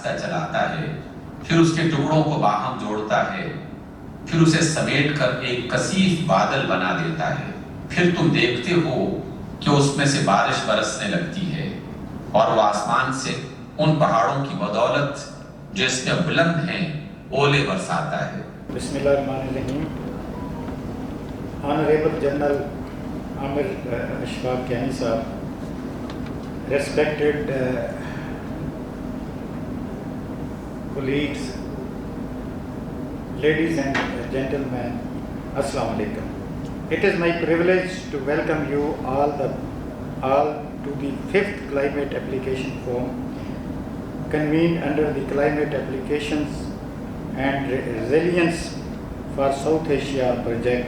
रास्ता चलाता है, फिर उसके टुकड़ों को बाहम जोड़ता है, फिर उसे समेट कर एक कसीफ बादल बना देता है। फिर तुम देखते हो कि उसमें से बारिश बरसने लगती है और वो आसमान से उन पहाड़ों की बदौलत जो इसमें बुलंद हैं ओले बरसाता है। बिस्मिल्लाहिर्रहमानिर्रहीम। ऑनरेबल जनरल आमिर अशफाक कैनी साहब, respected colleagues, ladies and gentlemen, Assalamu alaikum. It is my privilege to welcome you all to the 5th Climate Application Forum convened under the Climate Applications and Resilience for South Asia project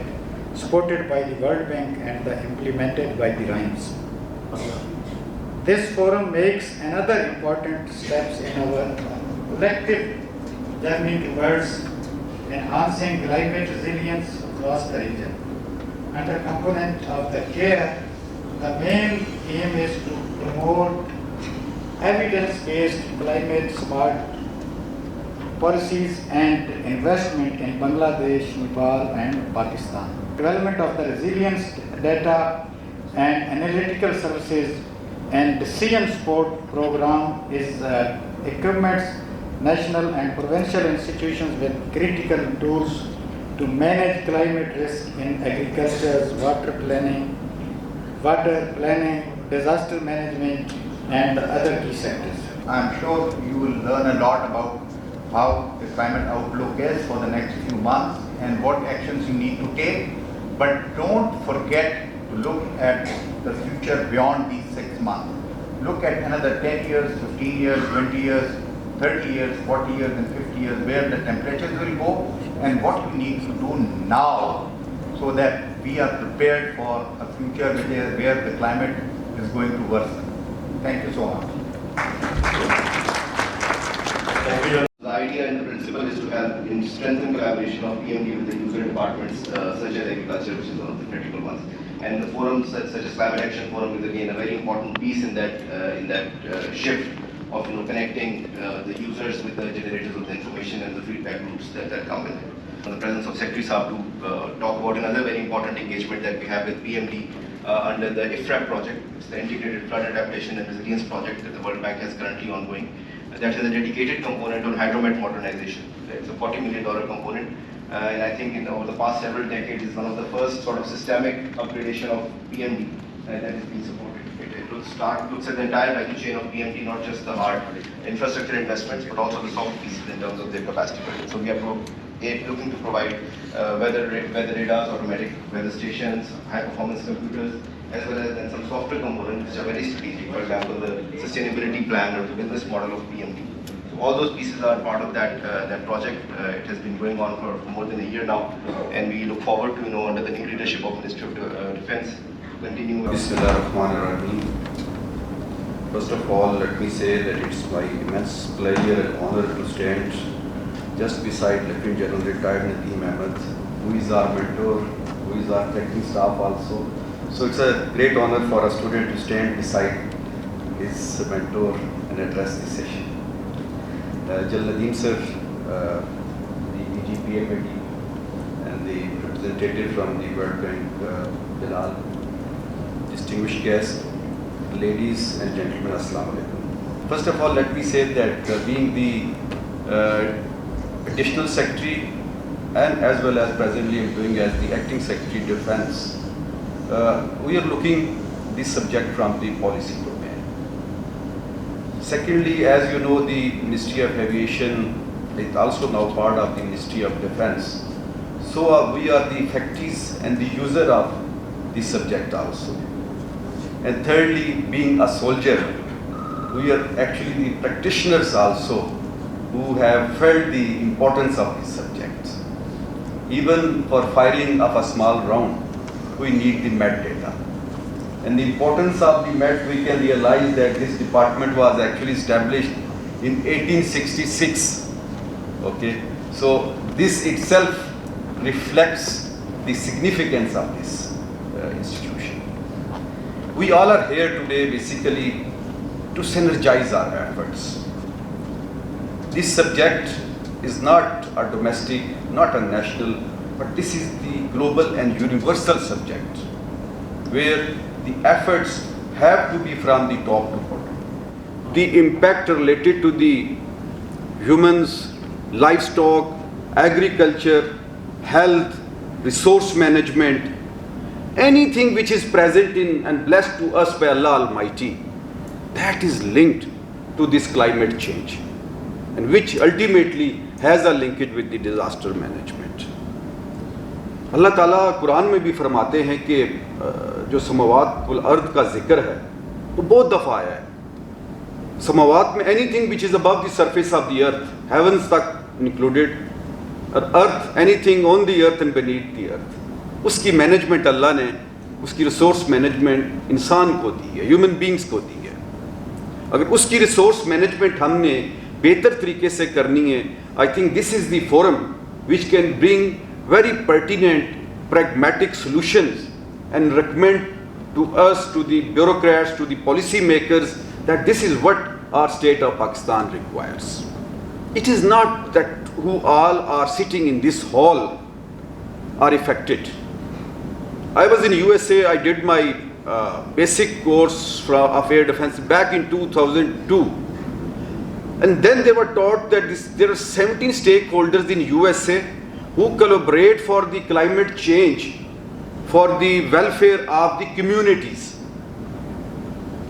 supported by the World Bank and implemented by the RIMES. This forum makes another important steps in our collective journey towards enhancing climate resilience across the region. Under component of the care, the main aim is to promote evidence-based climate-smart policies and investment in Bangladesh, Nepal, and Pakistan. Development of the resilience data and analytical services and decision support program is equipments national and provincial institutions with critical tools to manage climate risk in agriculture, water planning, disaster management, and other key sectors. I am sure you will learn a lot about how the climate outlook is for the next few months and what actions you need to take. But don't forget to look at the future beyond these 6 months. Look at another 10 years, 15 years, 20 years, 30 years, 40 years and 50 years where the temperatures will go and what we need to do now so that we are prepared for a future where the climate is going to worsen. Thank you so much. The idea and the principle is to help in strengthen collaboration of PMD with the user departments such as agriculture, which is one of the critical ones. And the forums such as Climate Action Forum is again a very important piece in that shift of connecting the users with the generators of the information and the feedback loops that come with it. In the presence of Secretary Saab to talk about another very important engagement that we have with PMD under the IFRAP project. It's the Integrated Flood Adaptation and Resilience project that the World Bank has currently ongoing. That has a dedicated component on hydromet modernization. It's a $40 million component. And I think over the past several decades, it's one of the first sort of systemic upgradation of PMD that is being supported. It looks at the entire value chain of PMD, not just the hard infrastructure investments, but also the soft pieces in terms of their capacity building. So we are looking to provide weather radars, automatic weather stations, high performance computers, as well as then some software components which are very strategic. For example, the sustainability plan or the business model of PMD. All those pieces are part of that project. It has been going on for more than a year now, and we look forward to, under the new leadership of Ministry of Defence, continue. Bismillahirrahmanirrahim. First of all, let me say that it's my immense pleasure and honor to stand just beside Lieutenant General Retired Nadeem Ahmed, who is our mentor, who is our technical staff also. So it's a great honor for a student to stand beside his mentor and address this session. General Nadeem sir, the PMD and the representative from the World Bank, Bilal, distinguished guests, ladies and gentlemen, Assalamu alaikum. First of all, let me say that being the additional secretary and as well as presently I'm doing as the acting secretary defense, we are looking this subject from the policy domain. Secondly, as you know, the Ministry of Aviation is also now part of the Ministry of Defence. So we are the factories and the user of this subject also. And thirdly, being a soldier, we are actually the practitioners also who have felt the importance of this subject. Even for firing of a small round, we need the MET data. And the importance of the MET, we can realize that this department was actually established in 1866. Okay, so this itself reflects the significance of this institution. We all are here today basically to synergize our efforts. This subject is not a domestic, not a national, but this is the global and universal subject where the efforts have to be from the top to bottom. The impact related to the humans, livestock, agriculture, health, resource management, anything which is present in and blessed to us by Allah Almighty, that is linked to this climate change, and which ultimately has a linkage with the disaster management. अल्लाह ताला कुरान में भी फरमाते हैं कि जो समावात कुल अर्द का जिक्र है तो बहुत दफ़ा आया है। समावात में anything which is above the surface of the earth, heavens तक इंक्लूडेड, और earth anything on the earth and beneath the earth, उसकी मैनेजमेंट अल्लाह ने, उसकी रिसोर्स मैनेजमेंट इंसान को दी है, ह्यूमन बींग्स को दी है। अगर उसकी रिसोर्स मैनेजमेंट हमने बेहतर तरीके से करनी है, I think this is the forum which can bring very pertinent, pragmatic solutions and recommend to us, to the bureaucrats, to the policy makers, that this is what our state of Pakistan requires. It is not that who all are sitting in this hall are affected. I was in USA, I did my basic course of air defense back in 2002. And then they were taught that there are 17 stakeholders in USA who collaborate for the climate change, for the welfare of the communities.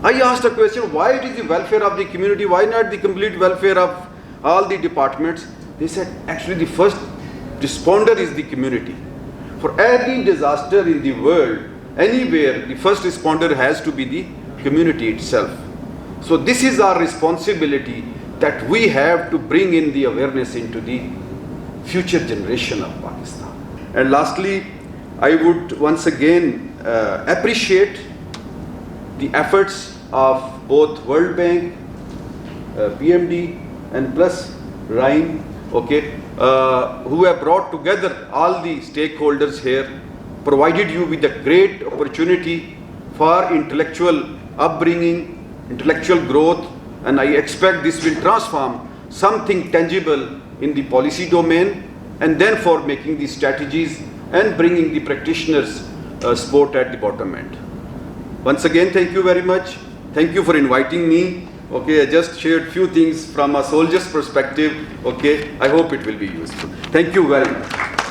I asked a question, why it is the welfare of the community, why not the complete welfare of all the departments? They said, actually the first responder is the community. For any disaster in the world, anywhere, the first responder has to be the community itself. So this is our responsibility, that we have to bring in the awareness into the future generation of Pakistan. And lastly, I would once again appreciate the efforts of both World Bank, PMD and plus RIME, who have brought together all the stakeholders here, provided you with a great opportunity for intellectual upbringing, intellectual growth, and I expect this will transform something tangible in the policy domain, and then for making the strategies and bringing the practitioners support at the bottom end. Once again, thank you very much. Thank you for inviting me. I just shared few things from a soldier's perspective. I hope it will be useful. Thank you very much.